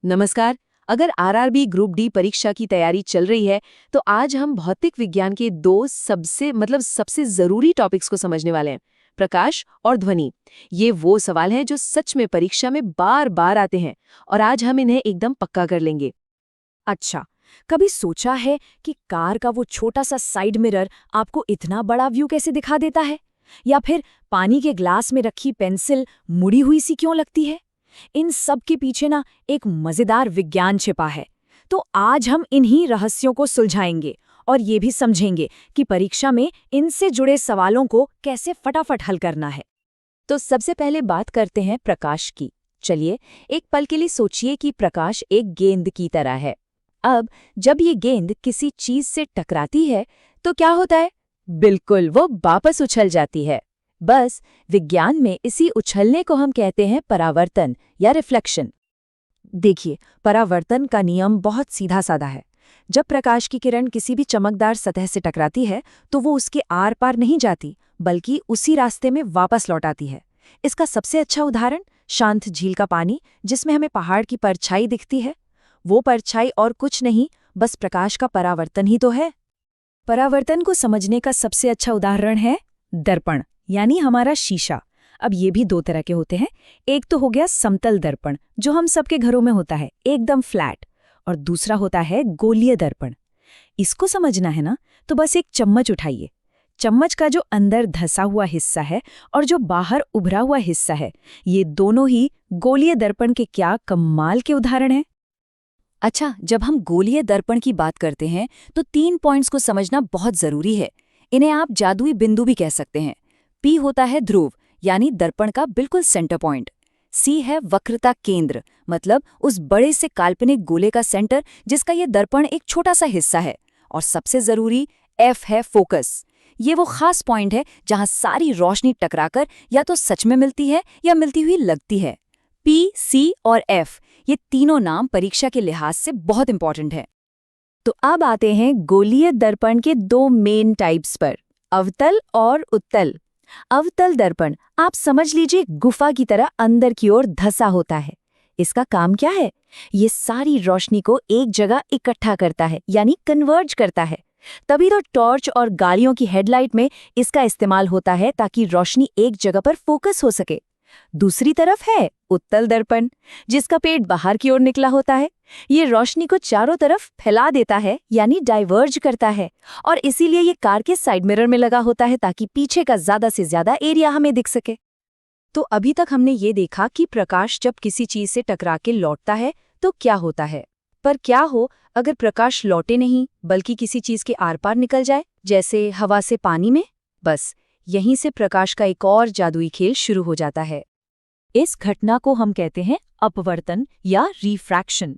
नमस्कार। अगर RRB group D परीक्षा की तैयारी चल रही है तो आज हम भौतिक विज्ञान के दो सबसे जरूरी टॉपिक्स को समझने वाले हैं, प्रकाश और ध्वनि। ये वो सवाल हैं जो सच में परीक्षा में बार बार आते हैं और आज हम इन्हें एकदम पक्का कर लेंगे। अच्छा, कभी सोचा है कि कार का वो छोटा सा साइड मिरर आपको इतना बड़ा व्यू कैसे दिखा देता है? या फिर पानी के ग्लास में रखी पेंसिल मुड़ी हुई सी क्यों लगती है? इन सब के पीछे ना एक मजेदार विज्ञान छिपा है। तो आज हम इन्हीं रहस्यों को सुलझाएंगे और ये भी समझेंगे कि परीक्षा में इनसे जुड़े सवालों को कैसे फटाफट हल करना है। तो सबसे पहले बात करते हैं प्रकाश की। चलिए एक पल के लिए सोचिए कि प्रकाश एक गेंद की तरह है। अब जब ये गेंद किसी चीज से टकराती है तो क्या होता है? बिल्कुल, वो वापस उछल जाती है। बस विज्ञान में इसी उछलने को हम कहते हैं परावर्तन या रिफ्लेक्शन। देखिए, परावर्तन का नियम बहुत सीधा साधा है। जब प्रकाश की किरण किसी भी चमकदार सतह से टकराती है तो वो उसके आर पार नहीं जाती, बल्कि उसी रास्ते में वापस लौट आती है। इसका सबसे अच्छा उदाहरण शांत झील का पानी, जिसमें हमें पहाड़ की परछाई दिखती है। वो परछाई और कुछ नहीं, बस प्रकाश का परावर्तन ही तो है। परावर्तन को समझने का सबसे अच्छा उदाहरण है दर्पण, यानी हमारा शीशा। अब ये भी दो तरह के होते हैं। एक तो हो गया समतल दर्पण, जो हम सबके घरों में होता है, एकदम फ्लैट। और दूसरा होता है गोलीय दर्पण। इसको समझना है ना, तो बस एक चम्मच उठाइए। चम्मच का जो अंदर धंसा हुआ हिस्सा है और जो बाहर उभरा हुआ हिस्सा है, ये दोनों ही गोलीय दर्पण के क्या कमाल के उदाहरण हैं। अच्छा, जब हम गोलीय दर्पण की बात करते हैं तो 3 पॉइंट्स को समझना बहुत जरूरी है। इन्हें आप जादुई बिंदु भी कह सकते हैं। P होता है ध्रुव, यानी दर्पण का बिल्कुल सेंटर पॉइंट। C है वक्रता केंद्र, मतलब उस बड़े से काल्पनिक गोले का सेंटर जिसका ये दर्पण एक छोटा सा हिस्सा है। और सबसे जरूरी F है फोकस। ये वो खास पॉइंट है जहां सारी रोशनी टकराकर या तो सच में मिलती है या मिलती हुई लगती है। P, C और F, ये तीनों नाम परीक्षा के लिहाज से बहुत इंपॉर्टेंट है। तो अब आते हैं गोलीय दर्पण के दो मेन टाइप्स पर, अवतल और उत्तल। अवतल दर्पण आप समझ लीजिए गुफा की तरह अंदर की ओर धंसा होता है। इसका काम क्या है? ये सारी रोशनी को एक जगह इकट्ठा करता है, यानी कन्वर्ज करता है। तभी तो टॉर्च और गाड़ियों की हेडलाइट में इसका इस्तेमाल होता है, ताकि रोशनी एक जगह पर फोकस हो सके। दूसरी तरफ है उत्तल दर्पण, जिसका पेट बाहर की ओर निकला होता है। ये रोशनी को चारों तरफ फैला देता है, यानी डाइवर्ज करता है। और इसीलिए ये कार के साइड मिरर में लगा होता है, ताकि पीछे का ज्यादा से ज्यादा एरिया हमें दिख सके। तो अभी तक हमने ये देखा कि प्रकाश जब किसी चीज से टकरा के लौटता है तो क्या होता है। पर क्या हो अगर प्रकाश लौटे नहीं, बल्कि किसी चीज के आर पार निकल जाए, जैसे हवा से पानी में? बस यहीं से प्रकाश का एक और जादुई खेल शुरू हो जाता है। इस घटना को हम कहते हैं अपवर्तन या रिफ्रैक्शन।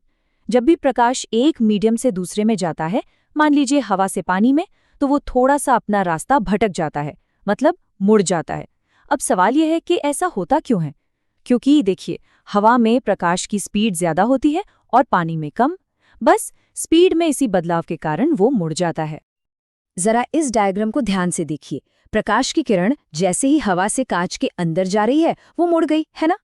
जब भी प्रकाश एक मीडियम से दूसरे में जाता है, मान लीजिए हवा से पानी में, तो वो थोड़ा सा अपना रास्ता भटक जाता है, मतलब मुड़ जाता है। अब सवाल यह है कि ऐसा होता क्यों है? क्योंकि देखिए, हवा में प्रकाश की स्पीड ज्यादा होती है और पानी में कम। बस स्पीड में इसी बदलाव के कारण वो मुड़ जाता है। जरा इस डायग्राम को ध्यान से देखिए। प्रकाश की किरण जैसे ही हवा से कांच के अंदर जा रही है, वो मुड़ गई, है ना?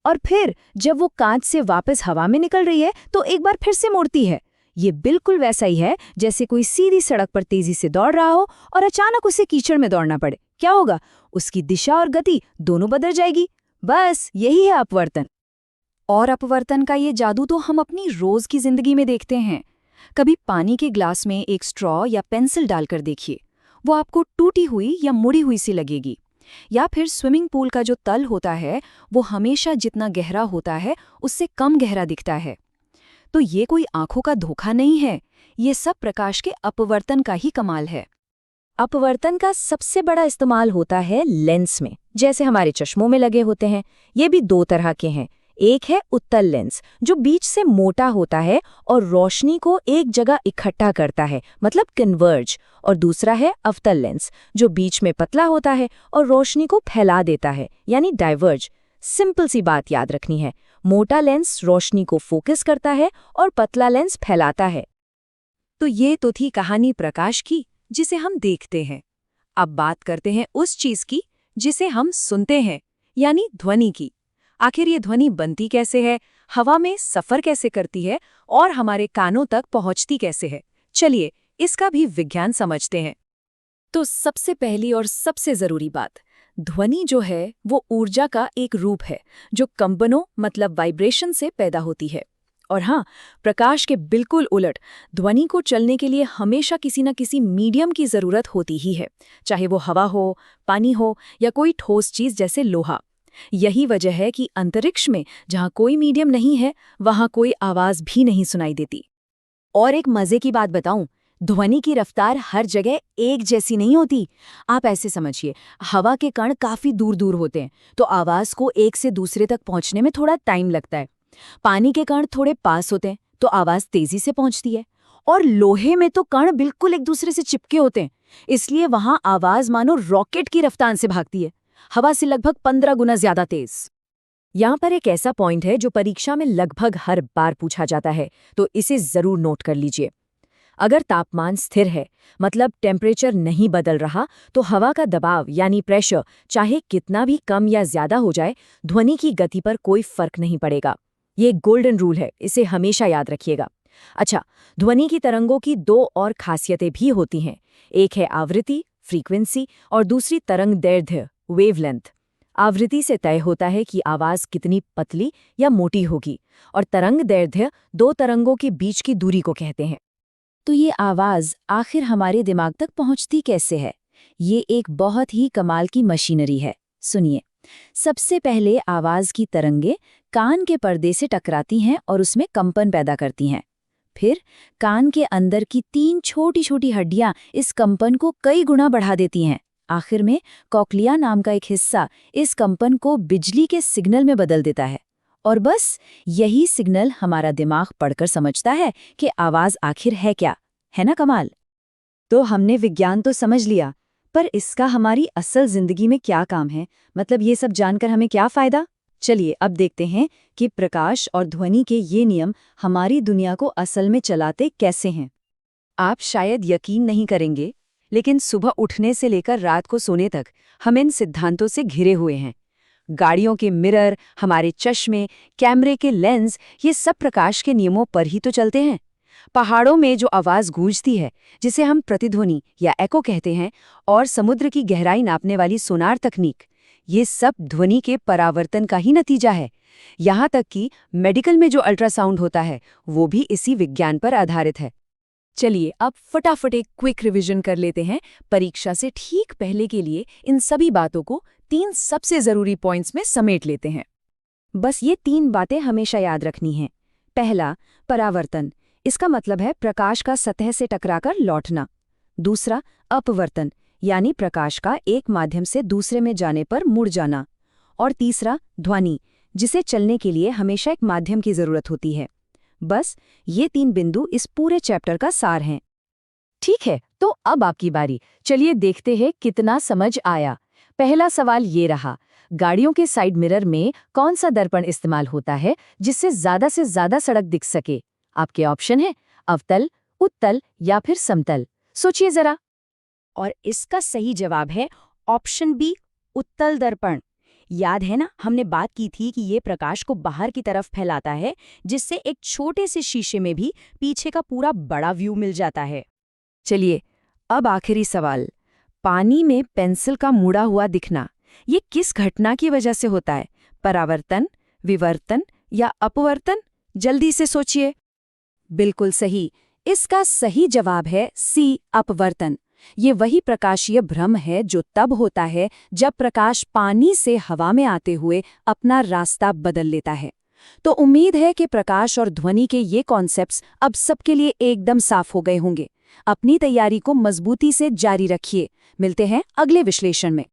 और फिर जब वो कांच से वापस हवा में निकल रही है तो एक बार फिर से मुड़ती है। ये बिल्कुल वैसा ही है जैसे कोई सीधी सड़क पर तेजी से दौड़ रहा हो और अचानक उसे कीचड़ में दौड़ना पड़े। क्या होगा? उसकी दिशा और गति दोनों बदल जाएगी। बस यही है अपवर्तन। और अपवर्तन का ये जादू तो हम अपनी रोज की जिंदगी में देखते हैं। कभी पानी के ग्लास में एक स्ट्रॉ या पेंसिल डालकर देखिए, वो आपको टूटी हुई या मुड़ी हुई सी लगेगी। या फिर स्विमिंग पूल का जो तल होता है, वो हमेशा जितना गहरा होता है उससे कम गहरा दिखता है। तो ये कोई आंखों का धोखा नहीं है, ये सब प्रकाश के अपवर्तन का ही कमाल है। अपवर्तन का सबसे बड़ा इस्तेमाल होता है लेंस में, जैसे हमारे चश्मों में लगे होते हैं। ये भी दो तरह के हैं। एक है उत्तल लेंस, जो बीच से मोटा होता है और रोशनी को एक जगह इकट्ठा करता है, मतलब कन्वर्ज। और दूसरा है अवतल लेंस, जो बीच में पतला होता है और रोशनी को फैला देता है, यानी डाइवर्ज। सिंपल सी बात याद रखनी है, मोटा लेंस रोशनी को फोकस करता है और पतला लेंस फैलाता है। तो ये तो थी कहानी प्रकाश की, जिसे हम देखते हैं। अब बात करते हैं उस चीज की जिसे हम सुनते हैं, यानी ध्वनि की। आखिर ये ध्वनि बनती कैसे है, हवा में सफर कैसे करती है और हमारे कानों तक पहुंचती कैसे है। चलिए इसका भी विज्ञान समझते हैं। तो सबसे पहली और सबसे जरूरी बात, ध्वनि जो है वो ऊर्जा का एक रूप है जो कंपनों मतलब वाइब्रेशन से पैदा होती है। और हाँ, प्रकाश के बिल्कुल उलट, ध्वनि को चलने के लिए हमेशा किसी न किसी मीडियम की जरूरत होती ही है, चाहे वो हवा हो, पानी हो या कोई ठोस चीज जैसे लोहा। यही वजह है कि अंतरिक्ष में जहाँ कोई मीडियम नहीं है वहाँ कोई आवाज भी नहीं सुनाई देती। और एक मजे की बात बताऊं, ध्वनि की रफ्तार हर जगह एक जैसी नहीं होती। आप ऐसे समझिए, हवा के कण काफी दूर दूर होते हैं तो आवाज को एक से दूसरे तक पहुंचने में थोड़ा टाइम लगता है। पानी के कण थोड़े पास होते हैं तो आवाज तेजी से पहुंचती है। और लोहे में तो कण बिल्कुल एक दूसरे से चिपके होते हैं, इसलिए वहां आवाज मानो रॉकेट की रफ्तार से भागती है, हवा से लगभग 15 गुना ज्यादा तेज। यहाँ पर एक ऐसा पॉइंट है जो परीक्षा में लगभग हर बार पूछा जाता है, तो इसे जरूर नोट कर लीजिए। अगर तापमान स्थिर है, मतलब टेम्परेचर नहीं बदल रहा, तो हवा का दबाव यानी प्रेशर चाहे कितना भी कम या ज्यादा हो जाए, ध्वनि की गति पर कोई फर्क नहीं पड़ेगा। ये गोल्डन रूल है, इसे हमेशा याद रखिएगा। अच्छा, ध्वनि की तरंगों की दो और खासियतें भी होती हैं। एक है आवृत्ति फ्रीक्वेंसी और दूसरी तरंग दैर्ध्य वेवलेंथ। आवृत्ति से तय होता है कि आवाज कितनी पतली या मोटी होगी, और तरंग दैर्ध्य दो तरंगों के बीच की दूरी को कहते हैं। तो ये आवाज आखिर हमारे दिमाग तक पहुंचती कैसे है? ये एक बहुत ही कमाल की मशीनरी है। सुनिए, सबसे पहले आवाज की तरंगे कान के पर्दे से टकराती हैं और उसमें कंपन पैदा करती हैं। फिर कान के अंदर की 3 छोटी छोटी हड्डियां इस कंपन को कई गुना बढ़ा देती हैं। आखिर में कॉक्लिया नाम का एक हिस्सा इस कंपन को बिजली के सिग्नल में बदल देता है, और बस यही सिग्नल हमारा दिमाग पढ़कर समझता है कि आवाज आखिर है क्या। है ना कमाल? तो हमने विज्ञान तो समझ लिया, पर इसका हमारी असल जिंदगी में क्या काम है? मतलब ये सब जानकर हमें क्या फायदा? चलिए अब देखते हैं कि प्रकाश और ध्वनि के ये नियम हमारी दुनिया को असल में चलाते कैसे हैं। आप शायद यकीन नहीं करेंगे, लेकिन सुबह उठने से लेकर रात को सोने तक हम इन सिद्धांतों से घिरे हुए हैं। गाड़ियों के मिरर, हमारे चश्मे, कैमरे के लेंस, ये सब प्रकाश के नियमों पर ही तो चलते हैं। पहाड़ों में जो आवाज गूंजती है, जिसे हम प्रतिध्वनि या एको कहते हैं, और समुद्र की गहराई नापने वाली सोनार तकनीक, ये सब ध्वनि के परावर्तन का ही नतीजा है। यहाँ तक कि मेडिकल में जो अल्ट्रासाउंड होता है वो भी इसी विज्ञान पर आधारित है। चलिए अब फटाफट एक क्विक रिवीजन कर लेते हैं। परीक्षा से ठीक पहले के लिए इन सभी बातों को 3 सबसे जरूरी पॉइंट्स में समेट लेते हैं। बस ये 3 बातें हमेशा याद रखनी हैं। पहला, परावर्तन, इसका मतलब है प्रकाश का सतह से टकराकर लौटना। दूसरा, अपवर्तन, यानी प्रकाश का एक माध्यम से दूसरे में जाने पर मुड़ जाना। और तीसरा, ध्वनि, जिसे चलने के लिए हमेशा एक माध्यम की जरूरत होती है। बस ये 3 बिंदु इस पूरे चैप्टर का सार हैं। ठीक है, तो अब आपकी बारी। चलिए देखते हैं कितना समझ आया। पहला सवाल ये रहा, गाड़ियों के साइड मिरर में कौन सा दर्पण इस्तेमाल होता है जिससे ज्यादा से ज्यादा सड़क दिख सके? आपके ऑप्शन है अवतल, उत्तल या फिर समतल। सोचिए जरा। और इसका सही जवाब है ऑप्शन बी, उत्तल दर्पण। याद है ना, हमने बात की थी कि ये प्रकाश को बाहर की तरफ फैलाता है, जिससे एक छोटे से शीशे में भी पीछे का पूरा बड़ा व्यू मिल जाता है। चलिए अब आखिरी सवाल, पानी में पेंसिल का मुड़ा हुआ दिखना, ये किस घटना की वजह से होता है? परावर्तन, विवर्तन या अपवर्तन? जल्दी से सोचिए। बिल्कुल सही, इसका सही जवाब है सी, अपवर्तन। ये वही प्रकाशीय भ्रम है जो तब होता है जब प्रकाश पानी से हवा में आते हुए अपना रास्ता बदल लेता है। तो उम्मीद है कि प्रकाश और ध्वनि के ये कॉन्सेप्ट्स अब सबके लिए एकदम साफ हो गए होंगे। अपनी तैयारी को मजबूती से जारी रखिए। मिलते हैं अगले विश्लेषण में।